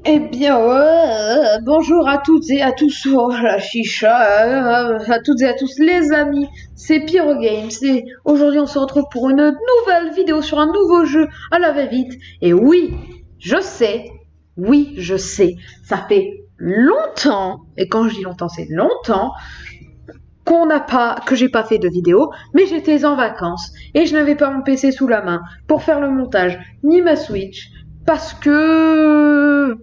Eh bien, bonjour à toutes et à tous, oh, la chicha, à toutes et à tous les amis, c'est Pyro Games et aujourd'hui on se retrouve pour une nouvelle vidéo sur un nouveau jeu à la va-vite. Et oui, je sais, ça fait longtemps, et quand je dis longtemps, c'est longtemps, que j'ai pas fait de vidéo, mais j'étais en vacances et je n'avais pas mon PC sous la main pour faire le montage, ni ma Switch, parce que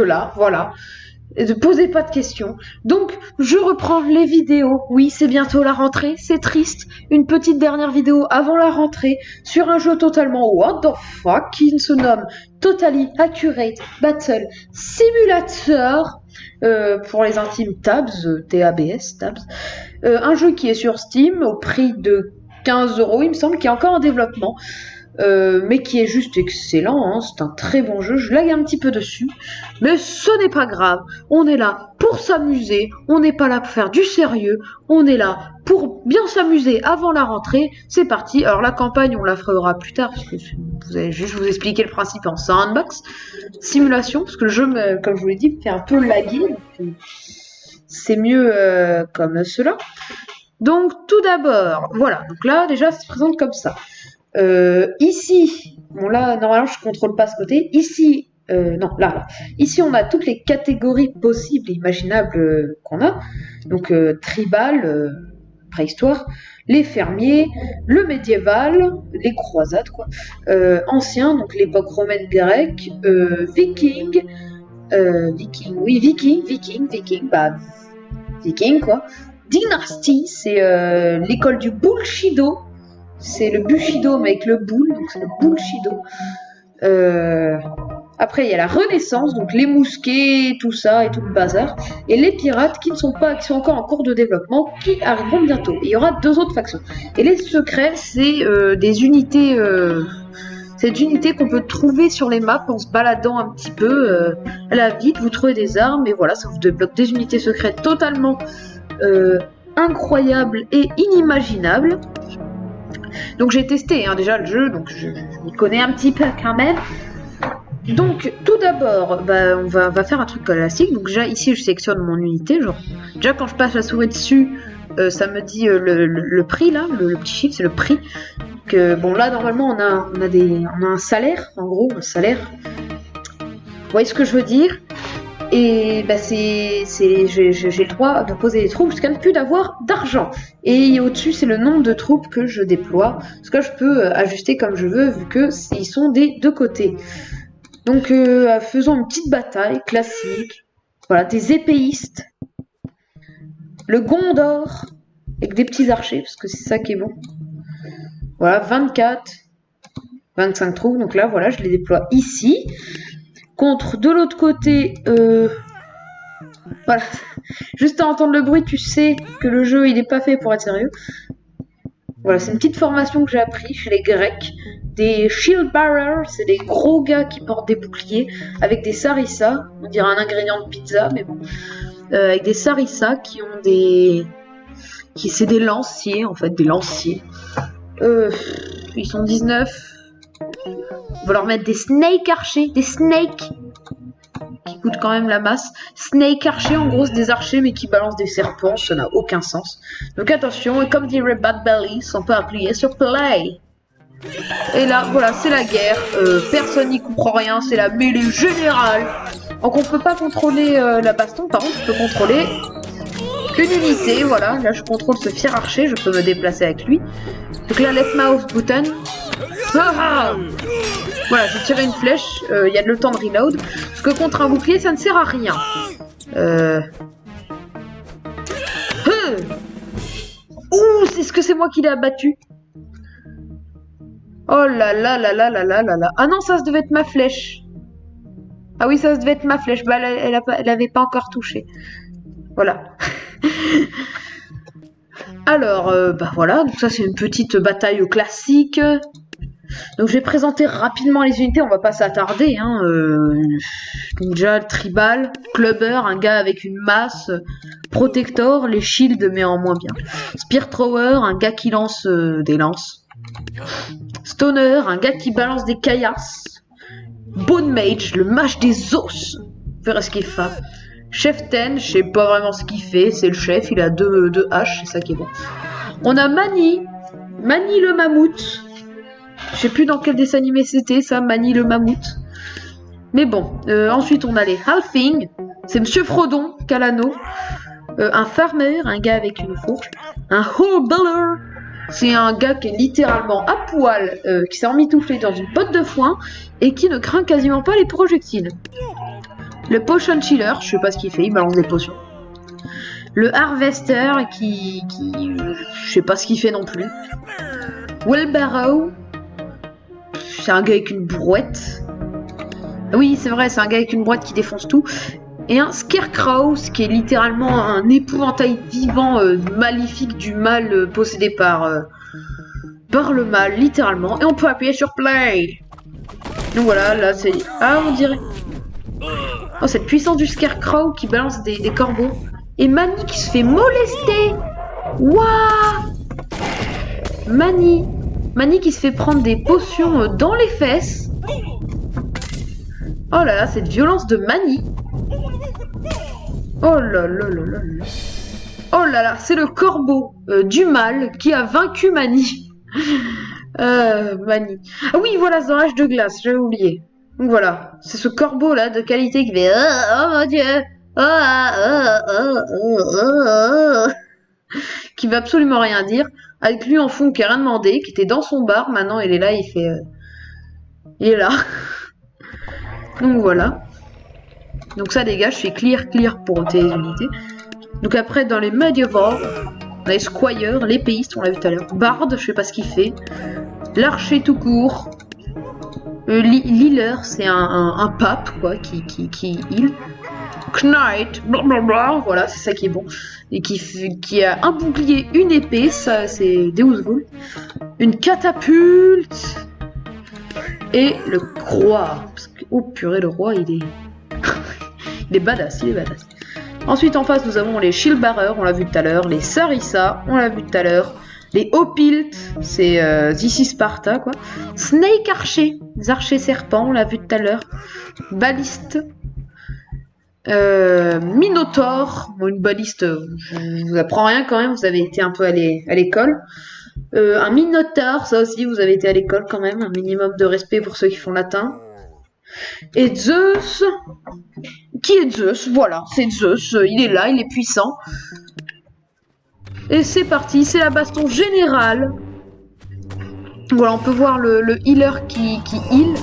là, voilà, ne posez pas de questions. Donc, je reprends les vidéos. Oui, c'est bientôt la rentrée, c'est triste. Une petite dernière vidéo avant la rentrée sur un jeu totalement what the fuck qui se nomme Totally Accurate Battle Simulator. Pour les intimes Tabs, TABS, Tabs. Un jeu qui est sur Steam au prix de 15 €, il me semble, qui est encore en développement. Mais qui est juste excellent, hein. C'est un très bon jeu, je lag un petit peu dessus, mais ce n'est pas grave, on est là pour s'amuser, on n'est pas là pour faire du sérieux, on est là pour bien s'amuser avant la rentrée, c'est parti. Alors la campagne on la fera plus tard, parce que vous allez juste vous expliquer le principe en sandbox, simulation, parce que le jeu, comme je vous l'ai dit, fait un peu laguer, donc c'est mieux comme cela. Donc tout d'abord, voilà, donc là déjà ça se présente comme ça. Ici, bon là, normalement, je contrôle pas ce côté. Ici, non, là. Ici, on a toutes les catégories possibles et imaginables qu'on a. Donc, tribal, préhistoire, les fermiers, le médiéval, les croisades, quoi. Ancien, donc l'époque romaine grecque, viking, viking, quoi. Dynastie, c'est l'école du Bullshido. C'est le Bushido, mais avec le boule, donc c'est le Bullshido. Après, il y a la Renaissance, donc les mousquets, tout ça et tout le bazar. Et les pirates qui sont encore en cours de développement, qui arriveront bientôt. Et il y aura 2 autres factions. Et les secrets, c'est des unités. C'est des unités qu'on peut trouver sur les maps en se baladant un petit peu à la vite. Vous trouvez des armes, et voilà, ça vous débloque des unités secrètes totalement incroyables et inimaginables. Donc j'ai testé déjà le jeu, donc je m'y connais un petit peu quand même. Donc tout d'abord, on va faire un truc classique. Donc déjà ici je sélectionne mon unité, genre déjà quand je passe la souris dessus, ça me dit le prix là, le petit chiffre c'est le prix. Que bon là normalement on a un salaire, en gros un salaire. Vous voyez ce que je veux dire? Et j'ai le droit de poser des troupes jusqu'à ne plus d'avoir d'argent. Et au-dessus, c'est le nombre de troupes que je déploie. Ce que je peux ajuster comme je veux, vu que ils sont des 2 côtés. Donc, faisons une petite bataille classique. Voilà, des épéistes. Le Gondor, avec des petits archers, parce que c'est ça qui est bon. Voilà, 25 troupes. Donc là, voilà, je les déploie ici. Contre, de l'autre côté, voilà, juste à entendre le bruit, tu sais que le jeu, il n'est pas fait pour être sérieux. Voilà, c'est une petite formation que j'ai appris chez les Grecs. Des shield bearers, c'est des gros gars qui portent des boucliers avec des sarissas, on dirait un ingrédient de pizza, mais bon. Avec des sarissas qui ont c'est des lanciers, en fait, des lanciers. Ils sont 19. On va leur mettre des snake archers, des snakes qui coûtent quand même la masse. Snake archers, en gros, c'est des archers mais qui balancent des serpents, ça n'a aucun sens. Donc attention, et comme dirait Bad Belly, on peut appuyer sur play. Et là, voilà, c'est la guerre. Personne n'y comprend rien, c'est la mêlée générale. Donc on peut pas contrôler la baston, par contre, je peux contrôler une unité, voilà. Là, je contrôle ce fier archer, je peux me déplacer avec lui. Donc là, left mouse button. Voilà, j'ai tiré une flèche, il y a le temps de reload. Parce que contre un bouclier, ça ne sert à rien. Ouh, c'est ce que c'est moi qui l'ai abattu. Oh là là là là là là là là. Ah non, ça devait être ma flèche. Ah oui, ça devait être ma flèche. Bah, elle avait pas encore touché. Voilà. Alors, voilà, donc ça c'est une petite bataille classique. Donc je vais présenter rapidement les unités, on va pas s'attarder. Donc déjà, le tribal, clubber, un gars avec une masse, protector, les shields mais en moins bien. Spear thrower, un gars qui lance des lances. Stoner, un gars qui balance des caillasses. Bone mage, le mage des os. verrez ce qu'il fait. Chef Ten, je sais pas vraiment ce qu'il fait. C'est le chef, il a deux haches, c'est ça qui est bon. On a Mani. Mani le mammouth. Je sais plus dans quel dessin animé c'était ça, Mani le mammouth. Mais bon, ensuite on a les Halfling. C'est Monsieur Frodon, Calano. Un farmer, un gars avec une fourche. Un horeballer. C'est un gars qui est littéralement à poil, qui s'est emmitouflé dans une botte de foin et qui ne craint quasiment pas les projectiles. Le potion chiller, je sais pas ce qu'il fait, il balance des potions. Le harvester je sais pas ce qu'il fait non plus. Wheelbarrow, c'est un gars avec une brouette. Oui, c'est vrai, c'est un gars avec une brouette qui défonce tout. Et un scarecrow, qui est littéralement un épouvantail vivant maléfique du mal possédé par le mal, littéralement. Et on peut appuyer sur play. Donc voilà, là c'est... Ah, on dirait... Oh, cette puissance du scarecrow qui balance des corbeaux. Et Mani qui se fait molester. Waouh. Mani qui se fait prendre des potions dans les fesses. Oh là là, cette violence de Mani. Oh là là là là là. Oh là là, c'est le corbeau du mal qui a vaincu Mani. Mani. Ah oui, voilà, c'est dans l'âge de glace, j'avais oublié. Donc voilà, c'est ce corbeau là de qualité qui fait oh mon dieu, qui va absolument rien dire. Avec lui en fond qui a rien demandé, qui était dans son bar, maintenant il est là, il fait il est là. Donc voilà. Donc ça les gars, je fais clear pour ôter les unités. Donc après dans les medieval, on a les squires, l'épéiste, on l'a vu tout à l'heure. Bard, je sais pas ce qu'il fait. L'archer tout court. L'healer, c'est un pape quoi qui heal. Knight, blablabla, voilà, c'est ça qui est bon. Et qui a un bouclier, une épée, ça c'est Deus Vult. Une catapulte. Et le roi. Parce que, oh purée, le roi il est... il est badass, Ensuite en face nous avons les Shieldbearers, on l'a vu tout à l'heure. Les Sarissa, on l'a vu tout à l'heure. Les Hopilt, c'est This is Sparta quoi. Snake Archer, les archers serpents, on l'a vu tout à l'heure. Baliste. Minotaur, bon, une baliste, je vous apprends rien quand même, vous avez été un peu à l'école. Un Minotaur, ça aussi, vous avez été à l'école quand même, un minimum de respect pour ceux qui font latin. Et Zeus, qui est Zeus? Voilà, c'est Zeus, il est là, il est puissant. Et c'est parti, c'est la baston générale. Voilà, on peut voir le healer qui heal.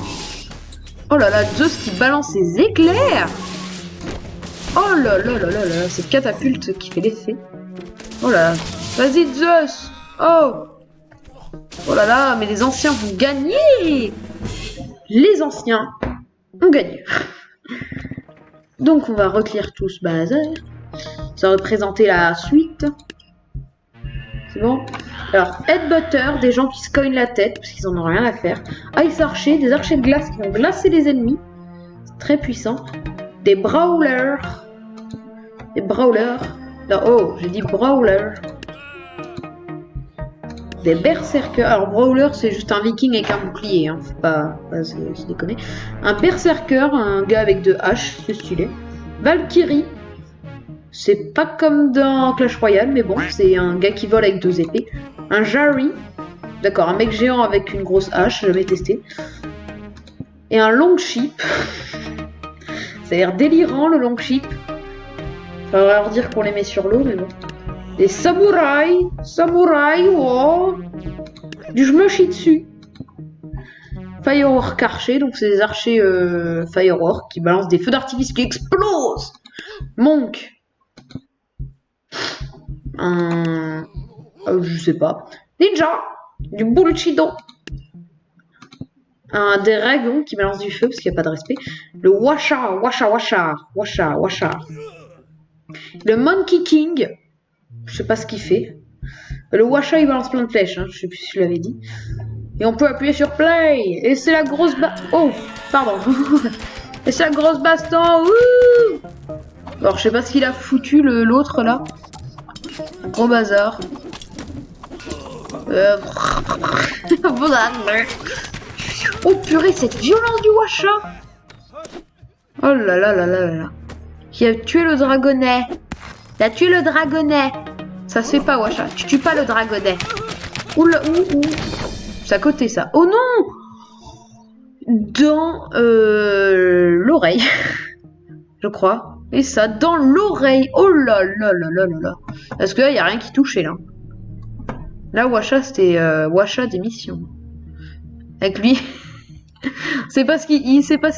Oh là là, Zeus qui balance ses éclairs. Oh là là là là là, cette catapulte qui fait l'effet. Oh là là, vas-y Zeus. Oh. Oh là là, mais les anciens vont gagner. Les anciens ont gagné. Donc on va reclire tout ce bazar. Ça va représenter la suite. C'est bon. Alors, Headbutter, des gens qui se cognent la tête parce qu'ils en ont rien à faire. Ice Archer, des archers de glace qui vont glacer les ennemis. C'est très puissant. Des Brawlers. Des Brawlers. Non, oh, j'ai dit Brawler. Des Berserkers. Alors, Brawler, c'est juste un viking avec un bouclier. Hein. Faut pas se déconner. Un Berserker, un gars avec 2 haches, c'est stylé. Valkyrie. C'est pas comme dans Clash Royale, mais bon, c'est un gars qui vole avec 2 épées. Un Jari. D'accord, un mec géant avec une grosse hache, jamais testé. Et un Longship. Ça a l'air délirant, le Longship. Faudrait leur dire qu'on les met sur l'eau, mais bon. Des samouraïs. Samouraïs, oh. Du je me chie dessus. Firework archer, donc c'est des archers Firework qui balancent des feux d'artifice qui explosent. Monk. Je sais pas. Ninja. Du bullshido. Un dragon qui balance du feu parce qu'il n'y a pas de respect. Le Washa. Le Monkey King. Je sais pas ce qu'il fait. Le Washa il balance plein de flèches. Hein. Je sais plus si je l'avais dit. Et on peut appuyer sur play. Et c'est la grosse Oh, pardon. Et c'est la grosse baston. Wouh. Alors je sais pas ce qu'il a foutu l'autre là. Gros bazar. Oh purée, cette violence du Washa. Oh là là là là là là. Qui a tué le dragonnet. Il a tué le dragonnet. Ça se fait pas, Washa. Tu tues pas le dragonnet. Oula, ouh. C'est à côté, ça. Oh non! Dans l'oreille. Je crois. Et ça, dans l'oreille. Oh là là là là là là. Parce que là, il n'y a rien qui touchait, là. Là, Washa, c'était Washa d'émission. Avec lui. C'est pas ce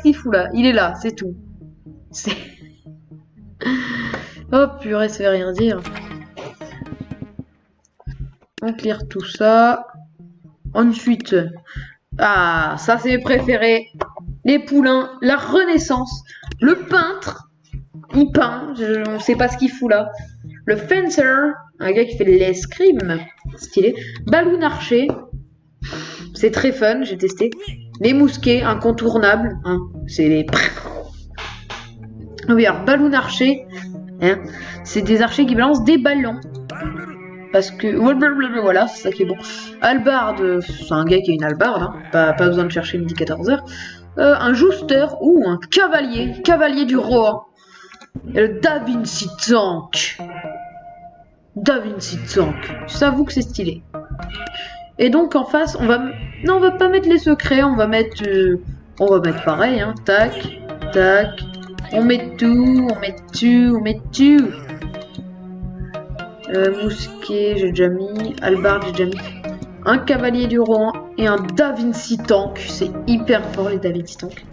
qu'il fout, là. Il est là, c'est tout. C'est... Oh purée, ça veut rien dire. On clear tout ça. Ensuite, ah, ça c'est mes préférés. Les poulains, la Renaissance, le peintre, il peint, on sait pas ce qu'il fout là. Le fencer, un gars qui fait de l'escrime, stylé. Balloon archer, c'est très fun, j'ai testé. Les mousquets, incontournables, hein, c'est les... Oui, alors ballon archer, hein, c'est des archers qui balancent des ballons. Parce que... Voilà, c'est ça qui est bon. Albarde, c'est un gars qui a une albarde, hein, pas besoin de chercher midi 14h. Un jouster ou un cavalier du roi. Et le Da Vinci Tank. Da Vinci Tank. J'avoue que c'est stylé. Et donc en face, on va... Non, on va pas mettre les secrets, on va mettre pareil, hein. Tac, tac. On met tout. Mousquet, j'ai déjà mis. Albarde, j'ai déjà mis. Un cavalier du roi et un Da Vinci Tank. C'est hyper fort, les Da Vinci Tank.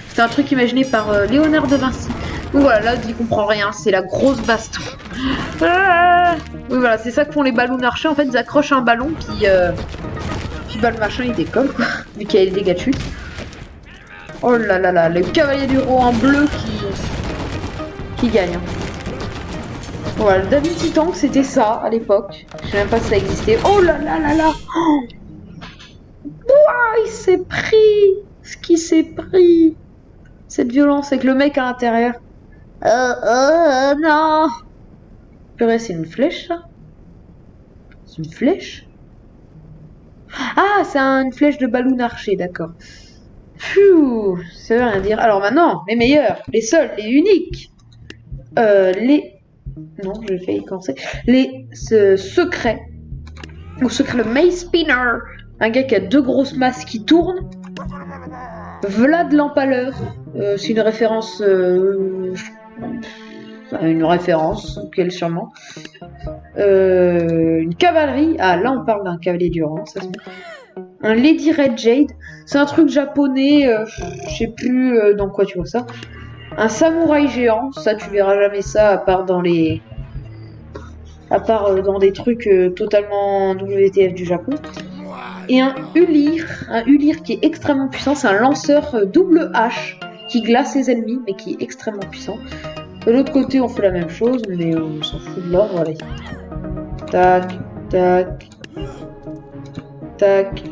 C'est un truc imaginé par Léonard de Vinci. Donc voilà, là, il comprend rien. C'est la grosse baston. Ah oui, voilà, c'est ça que font les ballons archers. En fait, ils accrochent un ballon, puis bah, le machin, il décolle, quoi. Vu qu'il y a les dégâts de chute. Oh là là là, le cavalier du roi en bleu qui gagne. Voilà, le Da Vinci Tank, c'était ça à l'époque. Je sais même pas si ça existait. Oh là là là là. Oh, ouah, il s'est pris. Ce qui s'est pris. Cette violence avec le mec à l'intérieur. Non. Purée, c'est une flèche, ça? C'est une flèche? Ah, c'est une flèche de ballon archer, d'accord. Pfiou, ça veut rien dire. Alors maintenant, les meilleurs, les seuls, les uniques. Non, j'ai failli commencer. Les secrets. Ou secret, le Maze Spinner. Un gars qui a deux grosses masses qui tournent. Vlad l'Empaleur. C'est une référence... une référence, auquel sûrement. Une cavalerie. Ah, là, on parle d'un cavalier du rang. Ça se met. Un Lady Red Jade. C'est un truc japonais. Je sais plus dans quoi tu vois ça. Un samouraï géant, ça tu verras jamais ça à part dans les... dans des trucs totalement WTF du Japon. Et un Ulir qui est extrêmement puissant, c'est un lanceur double H qui glace ses ennemis, mais qui est extrêmement puissant. De l'autre côté, on fait la même chose, mais on s'en fout de l'ordre, allez. Tac, tac, tac.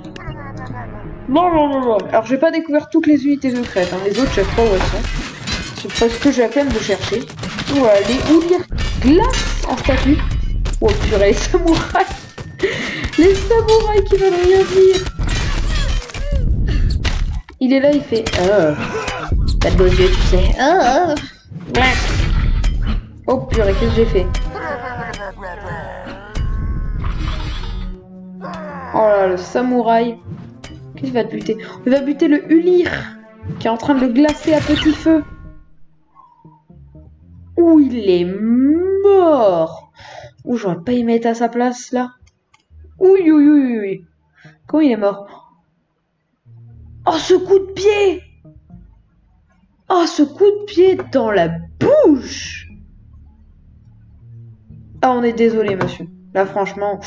Non. Alors j'ai pas découvert toutes les unités secrètes, hein. Les autres, je sais pas où elles sont. C'est parce que j'ai la peine de chercher. Voilà, les Ulir glace en statue. Oh purée, les samouraïs. Les samouraïs qui veulent rien dire. Il est là, il fait... Pas de beaux yeux, tu sais. Oh purée, qu'est-ce que j'ai fait? Oh là, le samouraï. Qu'est-ce qu'il va te buter? Il va buter le Ulir, qui est en train de le glacer à petit feu. Ouh, il est mort. Ouh, j'aurais pas aimé être à sa place, là. Oui. Comment il est mort? Oh, ce coup de pied! Oh, ce coup de pied dans la bouche! Ah, on est désolé, monsieur. Là, franchement...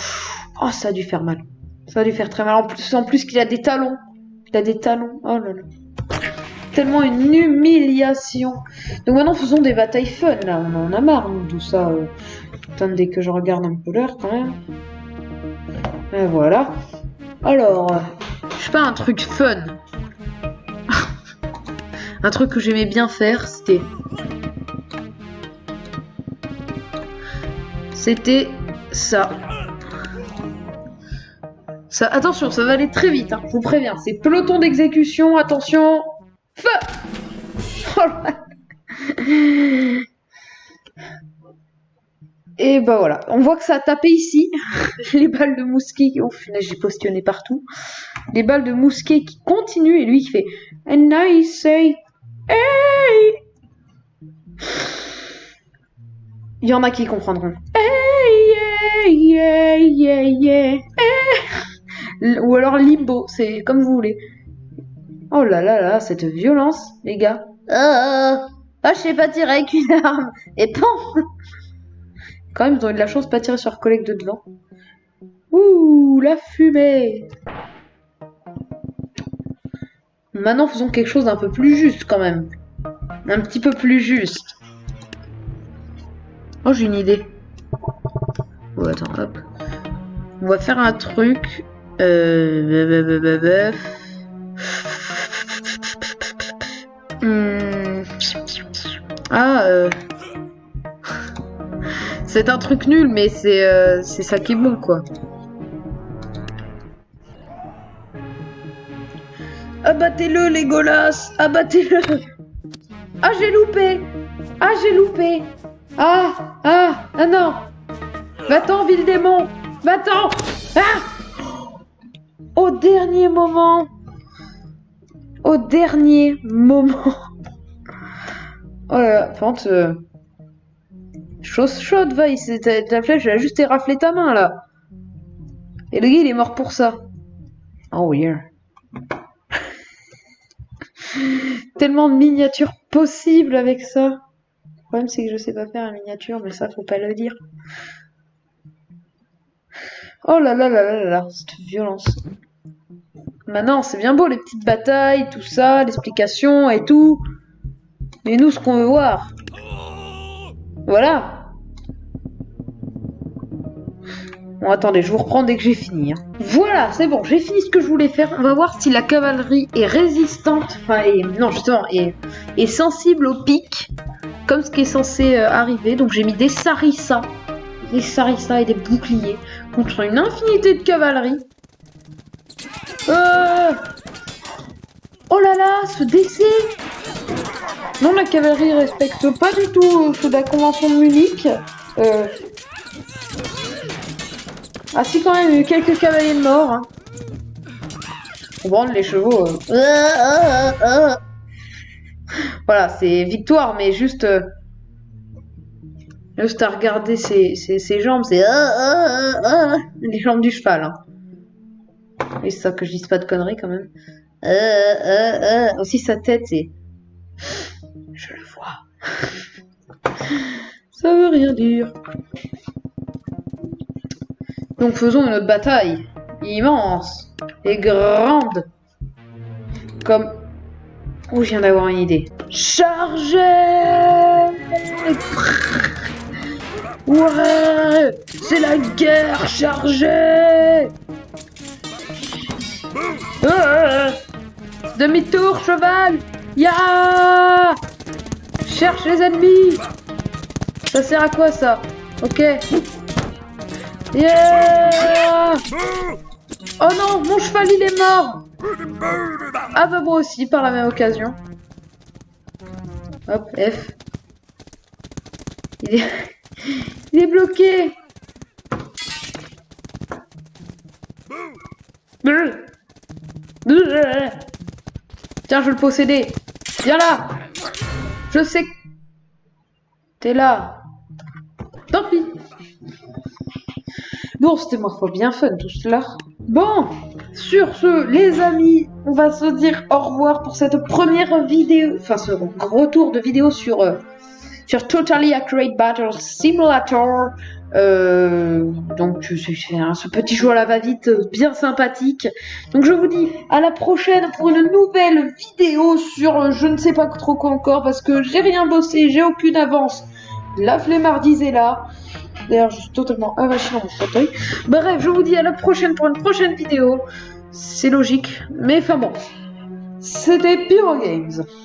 Oh, ça a dû faire mal. Ça a dû faire très mal. En plus qu'il a des talons. Il a des talons. Oh là là. Tellement une humiliation. Donc maintenant, faisons des batailles fun, là. On en a marre, nous, tout ça. Attendez que je regarde un peu l'heure, quand même. Et voilà. Alors, je sais pas, un truc fun. Un truc que j'aimais bien faire, c'était ça. Ça. Attention, ça va aller très vite, hein, je vous préviens. C'est peloton d'exécution, attention. Feu! Oh là. Et bah voilà, on voit que ça a tapé ici. Les balles de mousquet, oh finalement j'ai postillonné partout. Les balles de mousquet qui continuent et lui qui fait And I say hey. Il y en a qui comprendront. Hey, yeah, yeah, yeah, yeah. Ou alors limbo, c'est comme vous voulez. Oh là là là, cette violence, les gars. Ah, je sais pas tirer avec une arme. Et pan. Quand même, ils ont eu de la chance de pas tirer sur leur collègue de devant. Ouh, la fumée. Maintenant, faisons quelque chose d'un peu plus juste quand même. Un petit peu plus juste. Oh, j'ai une idée. Oh, attends, hop. On va faire un truc. C'est un truc nul, mais c'est ça qui est bon, quoi. Abattez-le, Legolas! Abattez-le! Ah, j'ai loupé! Ah, j'ai loupé! Ah non! Va-t'en, ville démon! Va-t'en! Ah! Au dernier moment! Au dernier moment! Oh là là, par contre, chose chaude, va, ta flèche, elle a juste éraflé ta main, là. Et le gars, il est mort pour ça. Oh, yeah. Tellement de miniatures possibles avec ça. Le problème, c'est que je sais pas faire une miniature, mais ça, faut pas le dire. Oh là là là là là, cette violence. Maintenant, c'est bien beau, les petites batailles, tout ça, l'explication et tout. Mais nous, ce qu'on veut voir. Voilà. Bon, attendez, je vous reprends dès que j'ai fini. Hein. Voilà, c'est bon, j'ai fini ce que je voulais faire. On va voir si la cavalerie est résistante, non, justement, est sensible au pic, comme ce qui est censé arriver. Donc j'ai mis des sarissas et des boucliers contre une infinité de cavalerie. Oh là là, ce décès! Non, la cavalerie respecte pas du tout de la convention de Munich. Ah si, quand même, il y a eu quelques cavaliers morts. Hein. Bon, les chevaux... Voilà, c'est victoire, mais juste... Juste à regarder ses jambes, c'est... les jambes du cheval. Hein. Et c'est ça que je dise pas de conneries, quand même. Aussi sa tête, c'est... Je le vois. Ça veut rien dire. Donc faisons une autre bataille. Immense. Et grande. Comme... Oh, je viens d'avoir une idée. Chargez! Ouais! C'est la guerre! Chargez! Demi-tour, cheval! Ya! Cherche les ennemis! Ça sert à quoi, ça? Ok. Yeah! Oh non, mon cheval, il est mort! Ah bah moi aussi, par la même occasion. Hop, F. Il est bloqué! Tiens, je veux le posséder. Viens là. Je sais que t'es là. Tant pis. Bon, c'était ma foi bien fun tout cela. Bon, sur ce, les amis, on va se dire au revoir pour cette première vidéo, enfin ce retour de vidéo sur Totally Accurate Battle Simulator. Donc ce petit jeu à la va-vite bien sympathique. Donc je vous dis à la prochaine pour une nouvelle vidéo sur je ne sais pas trop quoi encore parce que j'ai rien bossé, j'ai aucune avance. La flemmardise est là. D'ailleurs je suis totalement avachi dans mon fauteuil. Bref, je vous dis à la prochaine pour une prochaine vidéo. C'est logique, mais enfin bon. C'était Pyro Games.